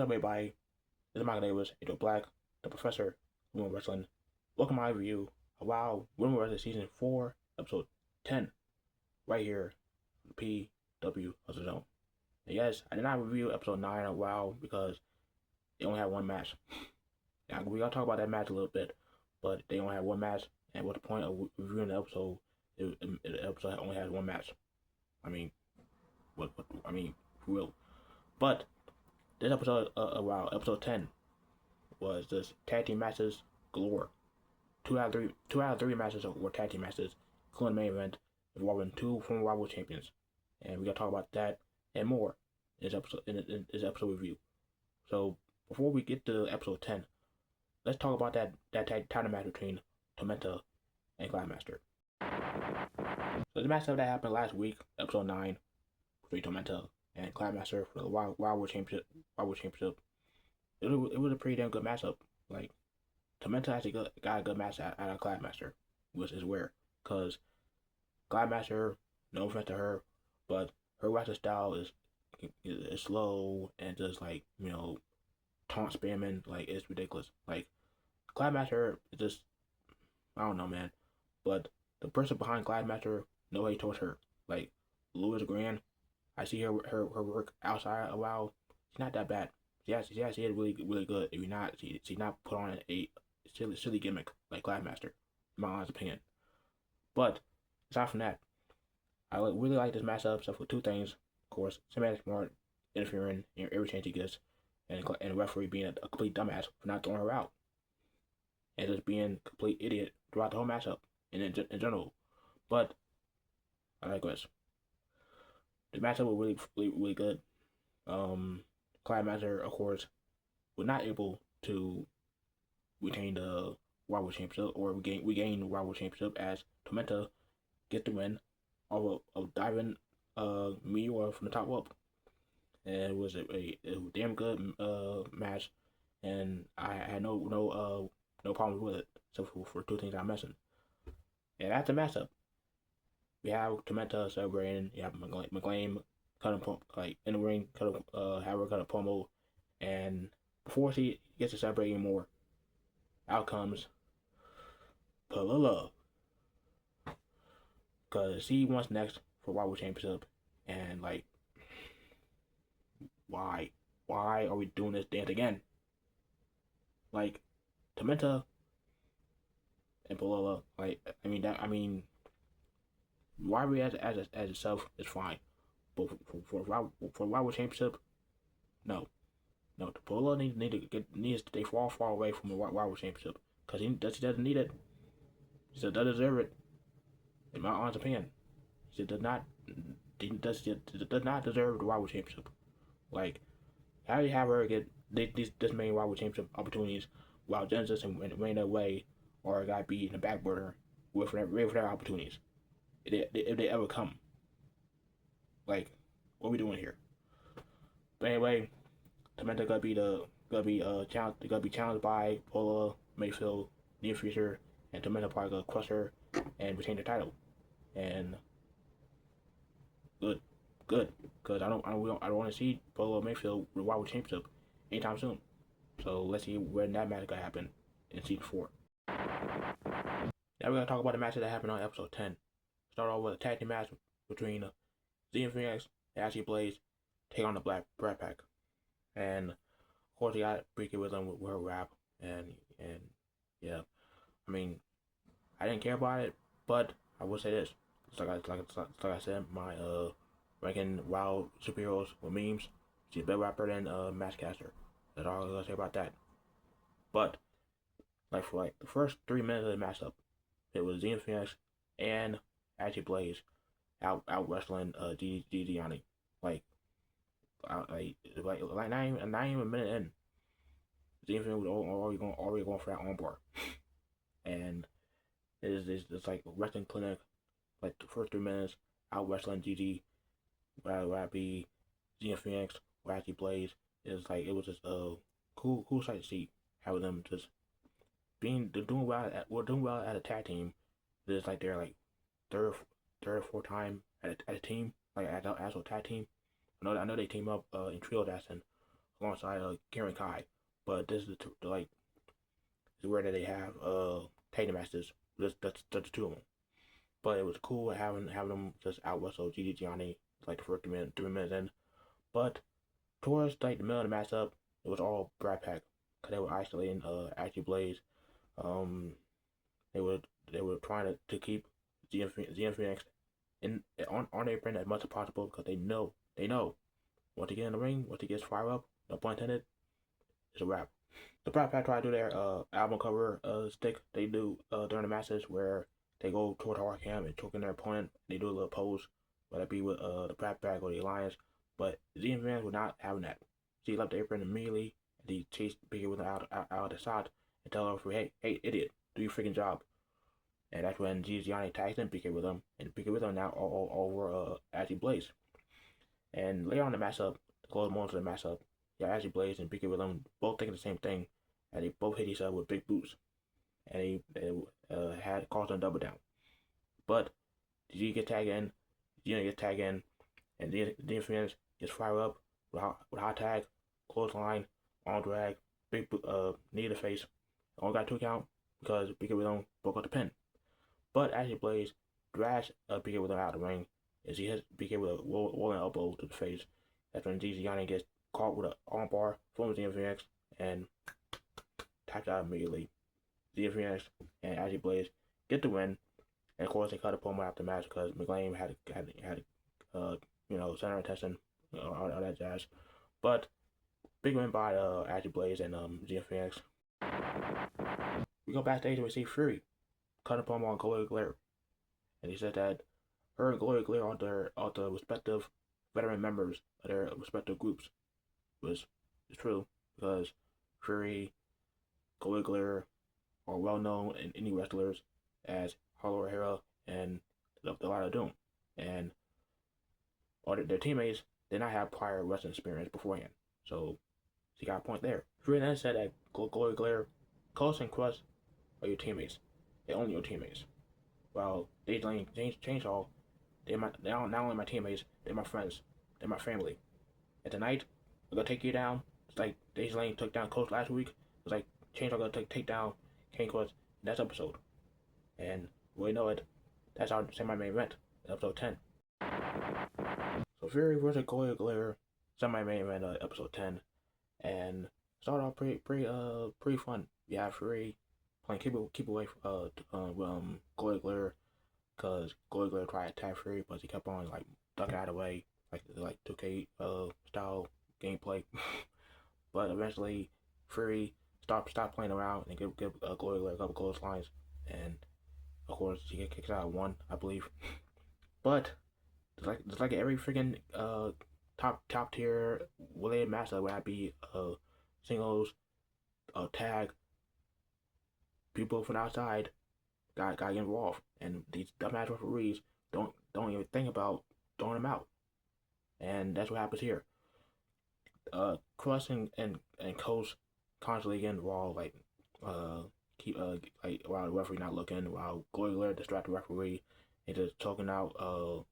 up, everybody? This is Michael Davis, Angel Black, the Professor, Women Wrestling. Welcome to my review of WoW Women Wrestling Season 4, Episode 10, right here on the PW Hustle Zone. And yes, I did not review Episode 9 of WoW because they only had one match. Now, we're going to talk about that match a little bit, but they only had one match, and what's the point of reviewing the episode if the episode only has one match? I mean, for real. But this episode, episode 10, was just tag team matches galore. Two out of three matches were tag team matches, including the main event involving two former WoW champions, and we gotta talk about that and more in this episode review. So before we get to episode 10, let's talk about that title match between Tormenta and Classmaster. So the matchup that happened last week, episode 9, between Tormenta and Classmaster for the WoW Championship. It was a pretty damn good matchup. Like, Tormenta actually got a good match out of Classmaster, which is rare, because Classmaster, no offense to her, but her wrestling style is slow and just like, taunt spamming. Like, it's ridiculous. Like, Classmaster is just, I don't know, man. But the person behind Classmaster, nobody told her. Like, Louis Grand, I see her work outside a while. She's not that bad. She is really good. If you're not, she's not put on a silly gimmick like Classmaster, in my honest opinion. But aside from that, I really like this matchup except for two things. Of course, Samantha Smart interfering in every chance he gets, and the referee being a complete dumbass for not throwing her out, and just being a complete idiot throughout the whole matchup in general. But I digress. The matchup was really good. Classmaster, of course, was not able to retain the WoW Championship or regain the WoW Championship as Tormenta get the win of diving Meteor from the top rope. And it was a damn good match, and I had no problems with it, except for two things I mentioned. And after the matchup, we have Tormenta celebrating. You have McLean cut in the ring, have her cut a promo, and before she gets to celebrate anymore, out comes Palilla, because she wants next for WoW Championship, and like, why are we doing this dance again? Like, Tormenta and Palilla, like, rivalry as itself is fine, but for WoW Championship, no. The Polo needs to stay far away from the WoW Championship, because she doesn't need it. She does deserve it, in my honest opinion. She does not deserve the WoW Championship. Like, how do you have her get this many WoW Championship opportunities while Genesis and Raina away, or a guy be in the back burner with their opportunities, if they ever come? Like, what are we doing here? But anyway, Tormenta gonna be challenged by Paula Mayfield near future, and Tormenta probably gonna crush her and retain the title. And good, because I don't want to see Paula Mayfield with WoW Championship anytime soon. So let's see when that match gonna happen in season 4. Now we're gonna talk about the matches that happened on episode 10. Start off with a tag team match between Xena Phoenix and Ashley Blaze take on the Brat Pack. And of course, he got Bricky with them with her rap, and yeah, I mean, I didn't care about it, but I will say this: it's like I said, my ranking WoW superheroes with memes, she's a better rapper than Matchcaster. That's all I'm gonna say about that. But for the first 3 minutes of the matchup, it was Xena Phoenix and Ashley Blaze out wrestling Gianni. Like not even a minute in, Xena was already going for that armbar, and it's like a wrestling clinic. Like the first 3 minutes, out wrestling GG, whether that be Xena Phoenix or Ashley Blaze, it was just a cool sight to see how them just doing well at a tag team. It's like they're like third or fourth time at a team, like as a tag team. I know they team up in trios as in alongside Karen Kai. But this is like is where that they have Tatum Masters. That's the two of them. But it was cool having them just out wrestle Gigi Gianni like the first 3 minutes in. But towards like the middle of the matchup, it was all Brat Pack because they were isolating Ashley Blaze. Um, they were trying to keep ZM Phoenix on their brand as much as possible because they know once they get in the ring, once they get fired up, no pun intended, it's a wrap. The Brat Pack try to do their album cover stick they do during the matches where they go toward the hard cam and choking their opponent. They do a little pose, whether it be with the Brat Pack or the Alliance. But ZM fans were not having that. She left the apron immediately and he chased Biggie with out of the shot and tell her, hey, idiot, do your freaking job. And that's when Gianni tags in PK with him, and PK with him now all over Ashley Blaze. And later on in the matchup, the close moments of the matchup, yeah, Ashley Blaze and PK with him both thinking the same thing, and they both hit each other with big boots, and they had caused them double down. But G get tagged in, Gina gets tagged in, and the Infamous gets fired up with hot tag, clothesline, arm drag, big knee to the face. Only got 2 count because PK with him broke up the pin. But Ashley Blaze drags PK with him out of the ring as he hits PK with a rolling elbow to the face. That's when Gianni gets caught with an armbar from the Phoenix and tapped out immediately. The Phoenix and Ashley Blaze get the win, and of course they cut a promo after the match because McLean had center attention, all that jazz. But big win by Ashley Blaze and Phoenix. We go backstage and we see Fury cut a promo on Gloria, and he said that her and Gloria are the respective veteran members of their respective groups, which is true because Fury, Gloria are well known in indie wrestlers as Harlow O'Hara and the Light of Doom, and their teammates did not have prior wrestling experience beforehand, so she got a point there. Fury then said that Gloria, Close and Crush are your teammates. They're only your teammates. While they Chainsaw, they're not only my teammates, they're my friends, they're my family. And tonight, we're gonna take you down. It's like Daisy Lane took down Coach last week. It's like Chainsaw gonna take down Kane Cross next episode. And we know it. That's our semi-main event, episode 10. So Fury versus Gloria, semi-main event, episode 10, and started off pretty fun. You have Fury playing keep away from Gloria, because Gloria tried to attack Fury, but he kept on like ducking out of the way, like 2K style gameplay. But eventually, Fury stopped playing around and give Gloria a couple clotheslines, and of course she get kicked out 1, I believe. But just like every freaking top tier related match that would be singles, tag, people from outside got involved, and these dumbass referees don't even think about throwing them out, and that's what happens here. Cross and Coach constantly get involved, like keep like while the referee not looking, while Gloria distract the referee and just choking out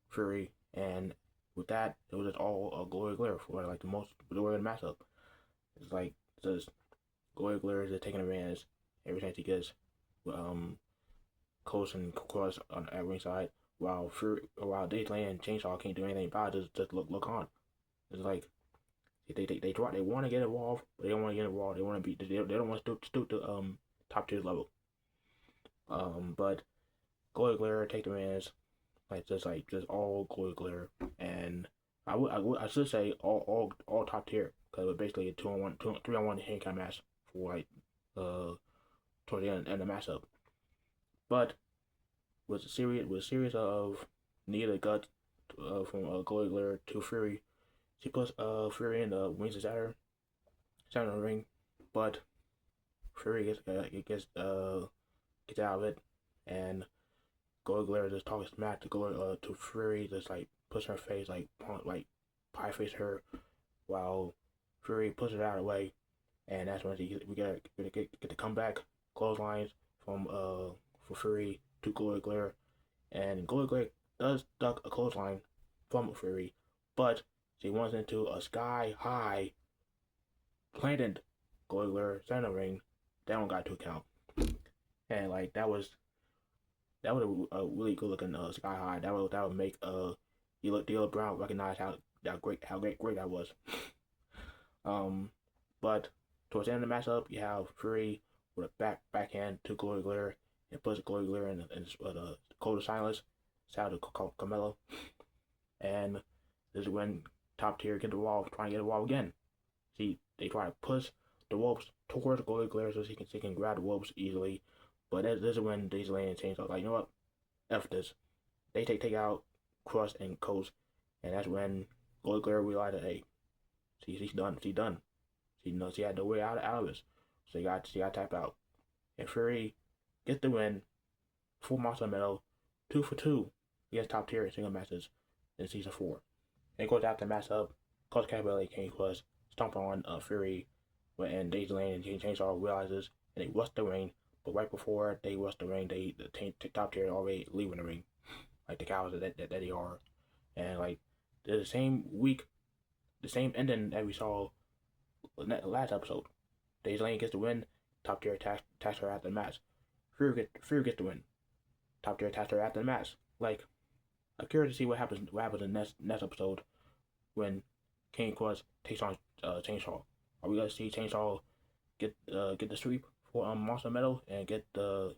Fury, and with that it was just all Gloria for like the majority of the matchup. It's like just Gloria is taking advantage every chance he gets. Coach and Cross at ringside, while Daisy Lane and Chainsaw can't do anything about it, just look on. It's like they want to get involved, but they don't want to get involved. They want to be they don't want to stoop to top tier level. But Gloria take the advantage, just all Gloria, and I should say all top tier, because it was basically a 3-on-1 handicap match for toward the end of the matchup. But with a series of knee to the gut from Gloria to Fury, she puts Fury in the wings of Saturn in the ring, but Fury gets out of it, and Gloria just talks smack to Fury, just like puts her face like pie face her, while Fury pushes it out of the way, and that's when we get the comeback clotheslines from for Fury to Gloria, and Gloria does duck a clothesline from Fury, but She runs into a sky-high planted Gloria center ring. That one got to account. And like that was a really good looking sky high. That would make D'Lo Brown recognize how great that was. But towards the end of the matchup, you have Fury with a backhand to Gloria and puts Gloria in the code of silence. Shout out to Carmelo. And this is when top tier get the wall, trying to get the wall again. See, they try to push the ropes towards Gloria so she can grab the ropes easily. But this is when these lanes change. So like, you know what? F this. They take out Crust and Coast, and that's when Gloria realized that hey, she's done. She's done. She knows she had no way out of this. So she got tapped out. And Fury gets the win. Full monster medal, 2 for 2 against top tier single matches in season 4. And goes after the matchup. Coach Cabaret came plus stomp on Fury and Daisy Lane and Chainsaw realizes and they rush the ring. But right before they rush the ring, the top tier already leaving the ring, like the cowards that they are, and like the same week, the same ending that we saw last episode. Daisy Lane gets the win. Top tier attacks her after the match. Fury gets the win. Top tier attacks her after the match. Like, I'm curious to see what happens in the next episode when King Quest takes on Chainsaw. Are we gonna see Chainsaw get the sweep for Monster Metal and get 3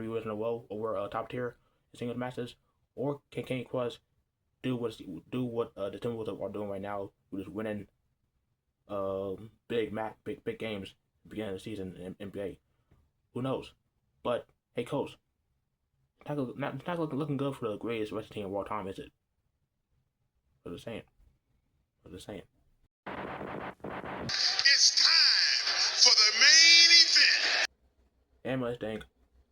wins in a row over top tier singles matches, or can King Quest do what the Timberwolves are doing right now, which is winning big games at the beginning of the season in NBA? Who knows? But hey, coach, it's not looking good for the greatest wrestling team of all time, is it? What are they saying? It's time for the main event. Ambulance Tank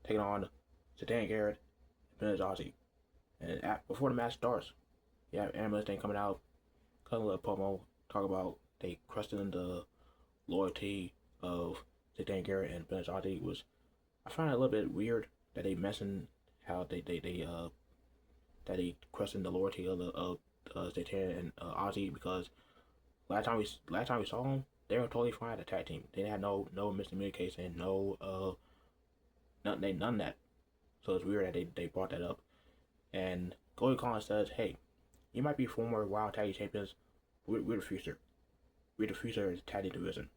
taking on Santana, Garrett, and Aussie. And before the match starts, you have Ambulance Tank coming out, cutting a little promo, talk about they questioning the loyalty of Santana, Garrett, and Aussie. I found it a little bit weird that they mentioned how they questioned the loyalty of Santana and Aussie, because last time we saw them, they were totally fine at the tag team. They had no miscommunication, none of that. So it's weird that they brought that up. And Cody Collins says, "Hey, you might be former Wild Tag Team Champions. We're the future. We're the future of the tag team division."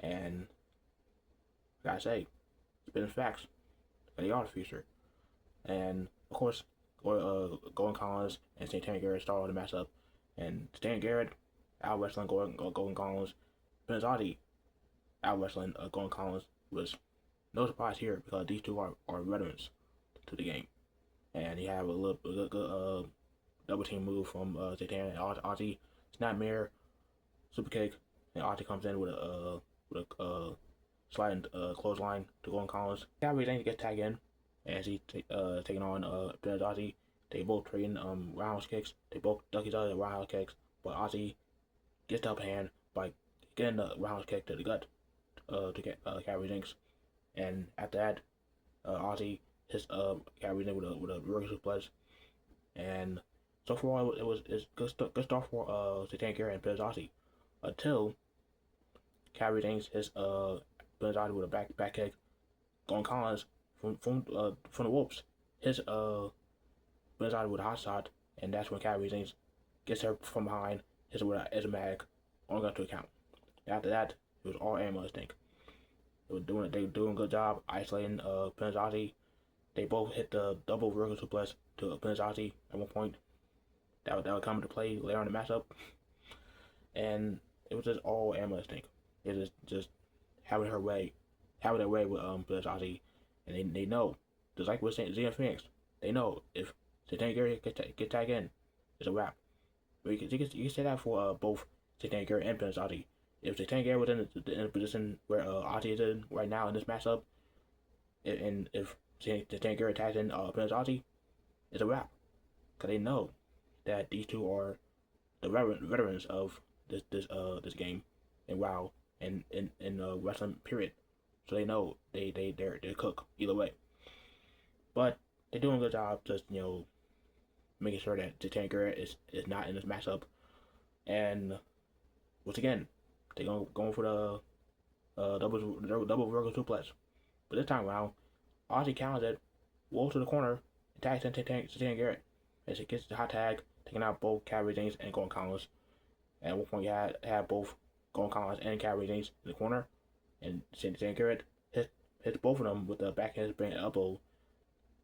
And I gotta say, it's been facts. They are the future. And of course, Golden Collins and Santana Garrett started the matchup, and Stan Garrett out wrestling Golden Collins. Aussie out wrestling Golden Collins was no surprise here because these two are veterans to the game, and he had a good double team move from Santana and Aussie. Snapmare, super kick, and Aussie comes in with a sliding clothesline to Golden Collins. Everything to get tagged in as he taking on Aussie. They both trading roundhouse kicks. They both duck each other roundhouse kicks, but Aussie gets the upper hand by getting the roundhouse kick to the gut to get Carrie Jinx. And after that, Aussie hits Carrie Jinx with a rear suplex. And so far, it's good start for Santana Garrett and Aussie until Carrie Jinx hits Aussie with a back kick. Golden Collins from the ropes hits Aussie with a hot shot, and that's when Carrie Jinx gets her from behind, hits her with an Ismatic, only got to account. After that, it was all Ambulance Tank. They were doing a good job isolating Aussie. They both hit the double vertical suplex to Aussie at one point. That would come into play later on in the matchup. And it was just all Ambulance Tank. It is just having their way with Aussie. And they know, just like with Xena Phoenix, they know if Santana Garrett get tagged in, it's a wrap. You can say that for both Santana Garrett and Aussie. If Santana Garrett was in the position where Aussie is in right now in this matchup, and if Santana Garrett tags in Aussie, it's a wrap. Because they know that these two are the veterans of this game and WoW and in wrestling period. So they know they're cook either way. But they're doing a good job just making sure that Santana Garrett is not in this matchup. And once again, they going for the double vertical suplex. But this time around, Aussie counters it, rolls to the corner, and tags Santana Garrett. As it gets the hot tag, taking out both Cabaret James and Golden Collins. And at one point, you had both Golden Collins and Cabaret James in the corner, and Santana Garrett hits both of them with the backhand spring elbow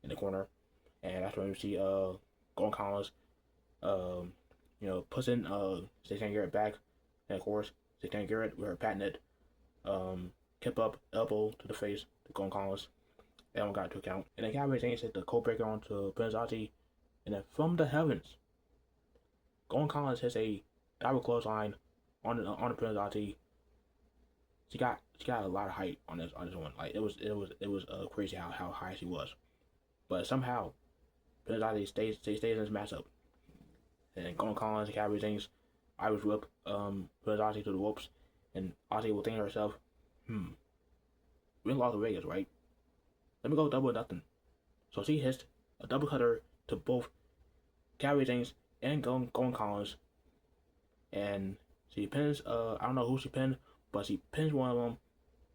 in the corner. And that's when you see Golden Collins, puts in Santana Garrett back, and of course Santana Garrett with her patented kip up elbow to the face to Golden Collins. That one got to account. And then Cabaret James hit the code breaker onto Prince Aussie, and then from the heavens, Golden Collins hits a double clothesline on the Prince Aussie. She got a lot of height on this one. Like it was crazy how high she was. But somehow Prince Aussie stays in this matchup. And Golden Collins and Cabaret James Irish whip Prince Aussie to the ropes, and Aussie will think to herself, we lost to Vegas, right? Let me go double nothing. So she hits a double cutter to both Cabaret James and Golden Collins, and she pins I don't know who she pinned, but she pins one of them.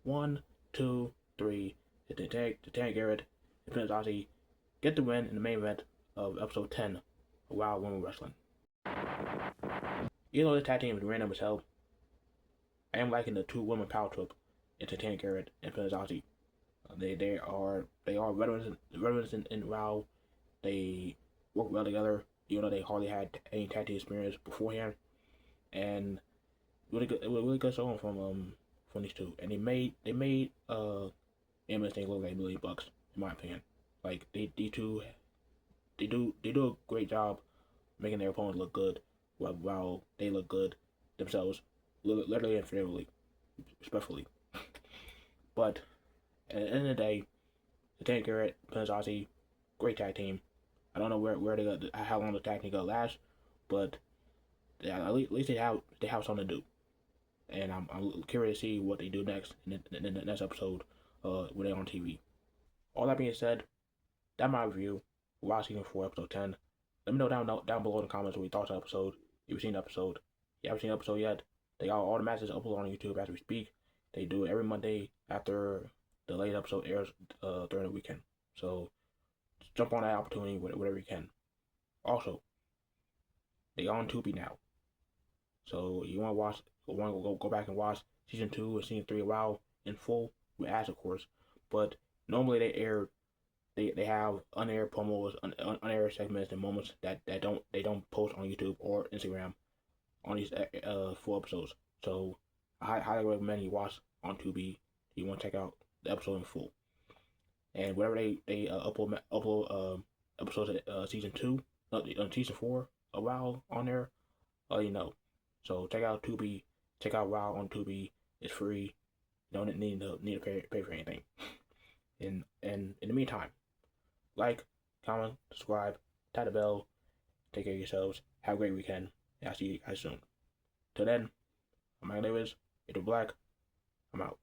1, 2, 3. Hit the tag Garrett and pins Aussie, get the win in the main event of episode 10 of Wild Women Wrestling. Even though the tag team is random as hell, I am liking the 2 women power trip into Santana Garrett and Prince Aussie. They are veterans in WoW. They work well together, even though they hardly had any tag team experience beforehand. And really good showing from these two. And they made Emma's thing look like $1 million, in my opinion. Like they do a great job making their opponents look good while they look good themselves, literally and figuratively, respectfully. But at the end of the day, Santana Garrett, Prince Aussie, great tag team. I don't know where they how long the tag team gonna last, but at least they have something to do. And I'm curious to see what they do next in the next episode when they're on TV. All that being said, that's my review of WoW Season 4, Episode 10. Let me know down below in the comments what you thought of the episode. If you've seen the episode. If you haven't seen the episode yet, they got all the matches uploaded on YouTube as we speak. They do it every Monday after the late episode airs during the weekend. So jump on that opportunity whatever you can. Also, they are on Tubi now. So you want to go back and watch Season 2 and Season 3 of WoW in full with ads, of course. But normally they have unaired promos, unaired segments and moments that they don't post on YouTube or Instagram on these full episodes. So I highly recommend you watch on Tubi if you want to check out the episode in full. And whenever they upload episodes of Season 2, Season 4 of WoW on there, you know. So check out Tubi, check out WoW on Tubi. It's free. You don't need to pay for anything. And in the meantime, like, comment, subscribe, tap the bell, take care of yourselves, have a great weekend, and I'll see you guys soon. Till then, I'm Mike Davis, Black, I'm out.